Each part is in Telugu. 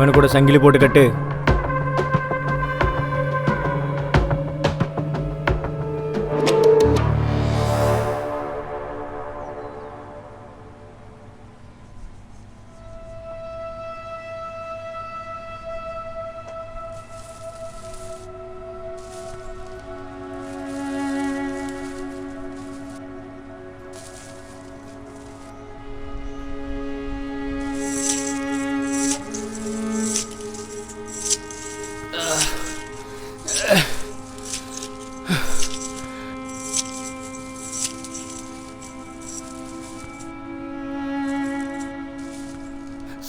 ఆమెను కూడా సంగిలి పోటు కట్టే.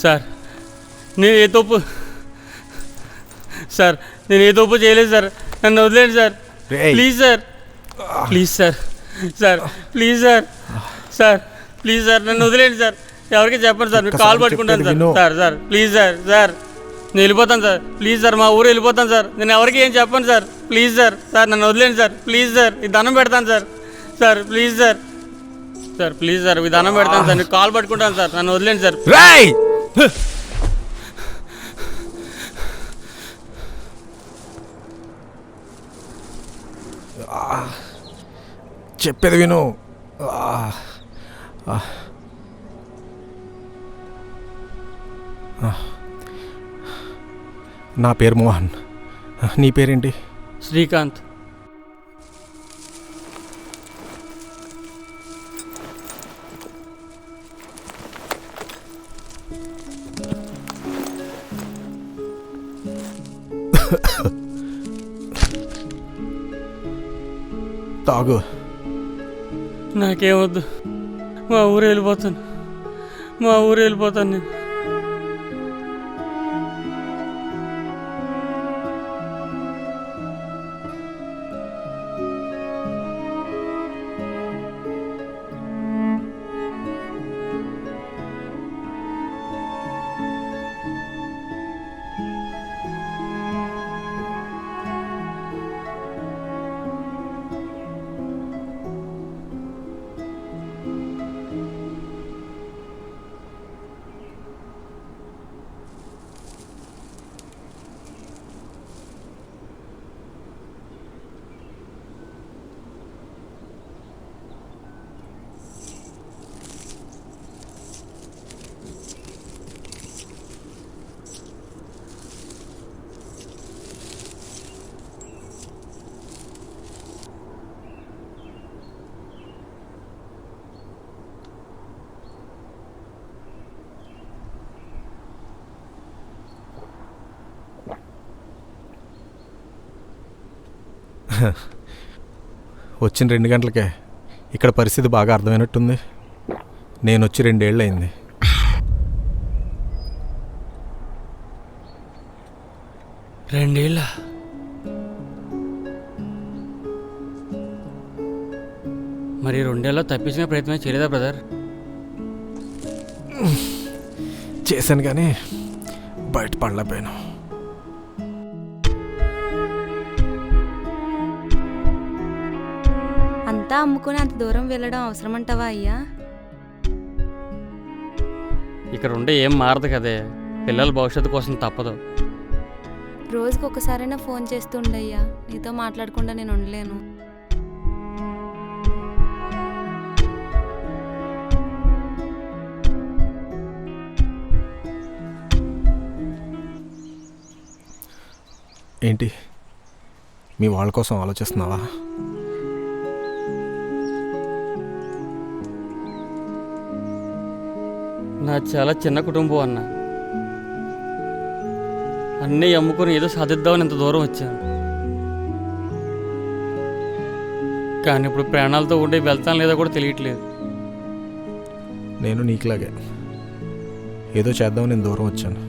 సార్ నేను ఏ తప్పు చేయలేదు సార్, నన్ను వదిలేండి sir, please sir, please sir, sir please sir, sir please sir నన్ను వదిలేండి సార్, ఎవరికి చెప్పండి సార్, మీకు కాల్ పట్టుకుంటాను sir, sir sir please sir, sir నేను వెళ్ళిపోతాను సార్, ప్లీజ్ సార్ మా ఊరు వెళ్ళిపోతాను సార్, నేను ఎవరికి ఏం చెప్పండి సార్, ప్లీజ్ సార్, సార్ నన్ను వదిలేండి సార్, ప్లీజ్ సార్ ఈ దండం పెడతాను sir, sir please sir, sir please sir ఈ దండం పెడతాను సార్, మీకు కాల్ పట్టుకుంటాను సార్, నన్ను వదిలేండి సార్. చెప్పేది విను. నా పేరు మోహన్, నీ పేరేంటి? శ్రీకాంత్. తాగు. నాకేమొద్దు, మా ఊరు వెళ్ళిపోతాను నేను. వచ్చిన 2 గంటలకే ఇక్కడ పరిస్థితి బాగా అర్థమైనట్టుంది. నేను వచ్చి 2 ఏళ్ళు అయింది. రెండేళ్ళ? మరి 2 ఏళ్ళలో తప్పించిన ప్రయత్నం చేయలేదా బ్రదర్? చేశాను కానీ బయట పడలేకపోయాను. అంతా అమ్ముకుని అంత దూరం వెళ్ళడం అవసరమంటావా అయ్యా? ఇక్కడ ఉండే ఏం మారదు కదే, పిల్లల భవిష్యత్తు కోసం తప్పదు. రోజుకి ఒకసారైనా ఫోన్ చేస్తుండయ్యా, నీతో మాట్లాడకుండా నేను ఉండలేను. ఏంటి మీ వాళ్ళ కోసం ఆలోచిస్తున్నావా? నా చాలా చిన్న కుటుంబం అన్న, అన్నీ అమ్ముకొని ఏదో సాధిద్దామని ఇంత దూరం వచ్చాను. కానీ ఇప్పుడు ప్రాణాలతో ఉండి వెళ్తాను లేదా కూడా తెలియట్లేదు. నేను నీకులాగే ఏదో చేద్దామని నేను దూరం వచ్చాను,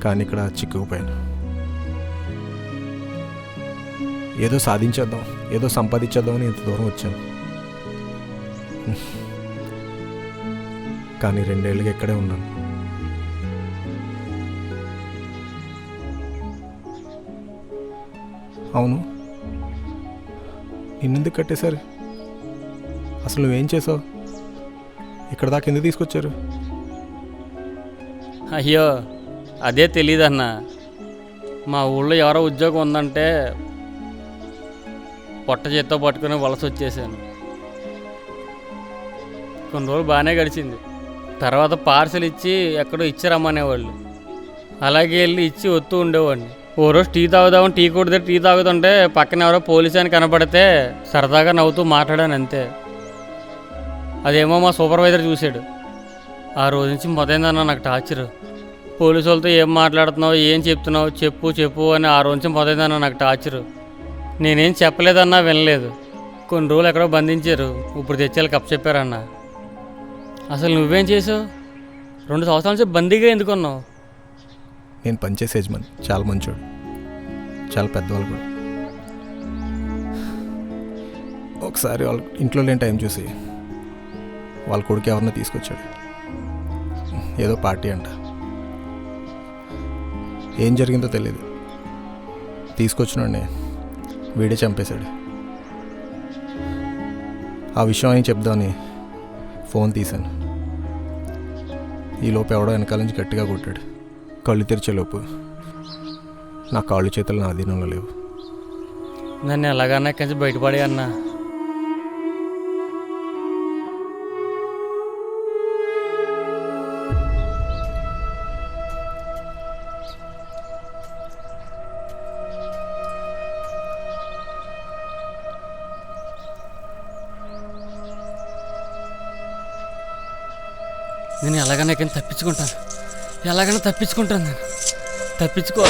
కానీ ఇక్కడ చిక్కుకుపోయాను. ఏదో సాధించేద్దాం, ఏదో సంపాదించేద్దామని ఇంత దూరం వచ్చాను, కానీ 2 ఏళ్ళుగా ఇక్కడే ఉన్నాను. అవును, నిన్నెందుకు కట్టేశారు? అసలు నువ్వేం చేసావు? ఇక్కడ దాకా ఎందుకు తీసుకొచ్చారు? అయ్యో అదే తెలియదన్నా. మా ఊళ్ళో ఎవరో ఉద్యోగం ఉందంటే పొట్ట చేత్తో పట్టుకుని వలస వచ్చేసాను. కొన్ని రోజులు బాగానే గడిచింది. తర్వాత పార్సల్ ఇచ్చి ఎక్కడో ఇచ్చారమ్మనేవాళ్ళు. అలాగే వెళ్ళి ఇచ్చి వస్తూ ఉండేవాడిని. ఓ రోజు టీ తాగుదామని టీ కొడితే టీ తాగుతుంటే పక్కన ఎవరో పోలీసు అని కనపడితే సరదాగా నవ్వుతూ మాట్లాడాను అంతే. అదేమో మా సూపర్వైజర్ చూశాడు. ఆ రోజు నుంచి మొదలైందన్న నాకు టార్చర్. పోలీసు వాళ్ళతో ఏం మాట్లాడుతున్నావు, ఏం చెప్తున్నావు, చెప్పు చెప్పు అని ఆ రోజు నుంచి మొదలైందన్న నాకు టార్చరు. నేనేం చెప్పలేదన్నా వినలేదు. కొన్ని రోజులు ఎక్కడో బంధించారు. ఇప్పుడు తెచ్చేలా కప్ చెప్పారన్న. అసలు నువ్వేం చేసావు? 2 సంవత్సరాల నుంచి బందీగా ఎందుకున్నావు? నేను పనిచేసే యజమాని చాలా మంచోడు, చాలా పెద్దవాళ్ళు కూడా. ఒకసారి వాళ్ళ ఇంట్లో లేని టైం చూసి వాళ్ళ కొడుకు ఎవరినో తీసుకొచ్చాడు. ఏదో పార్టీ అంట. ఏం జరిగిందో తెలియదు. తీసుకొచ్చినోడిని వీడే చంపేశాడు. ఆ విషయం అని చెప్దామని ఫోన్ తీశాను. ఈలోపు ఎవడో వెనకాల నుంచి గట్టిగా కొట్టాడు. కళ్ళు తెరిచేలోపు నా కాళ్ళు చేతులు నా అధీనంలో లేవు. నన్ను ఎలాగన్నా ఇక్కడి నుంచి బయటపడే అన్నా. నేను ఎలాగైనా ఇక్కడ తప్పించుకుంటాను. ఎలాగైనా తప్పించుకుంటాను. నేను తప్పించుకో.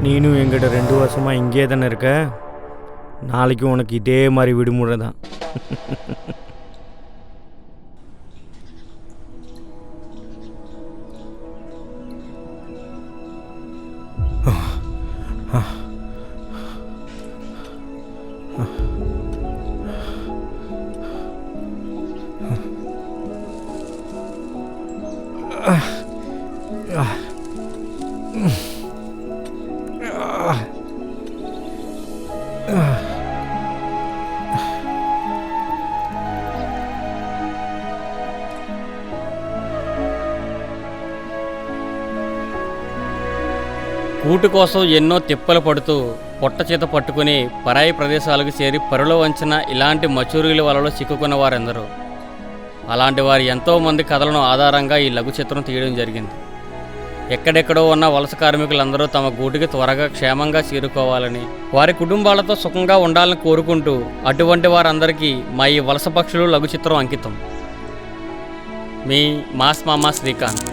நீனும் எங்கிட்ட 2 வருஷமா இங்கே தானே இருக்க. நாளைக்கு உனக்கு இதே மாதிரி விடுமுறை தான். కూటు కోసం ఎన్నో తిప్పలు పడుతూ పొట్ట చేత పట్టుకుని పరాయి ప్రదేశాలకు చేరి పరుల వంచిన ఇలాంటి మచూరీల వలలో చిక్కుకున్న వారెందరూ. అలాంటి వారి ఎంతోమంది కథలను ఆధారంగా ఈ లఘు చిత్రం తీయడం జరిగింది. ఎక్కడెక్కడో ఉన్న వలస కార్మికులందరూ తమ గూటికి త్వరగా క్షేమంగా చేరుకోవాలని, వారి కుటుంబాలతో సుఖంగా ఉండాలని కోరుకుంటూ అటువంటి వారందరికీ మా ఈ వలస పక్షులు లఘు చిత్రం అంకితం. మీ మాస్ మామా శ్రీకాంత్.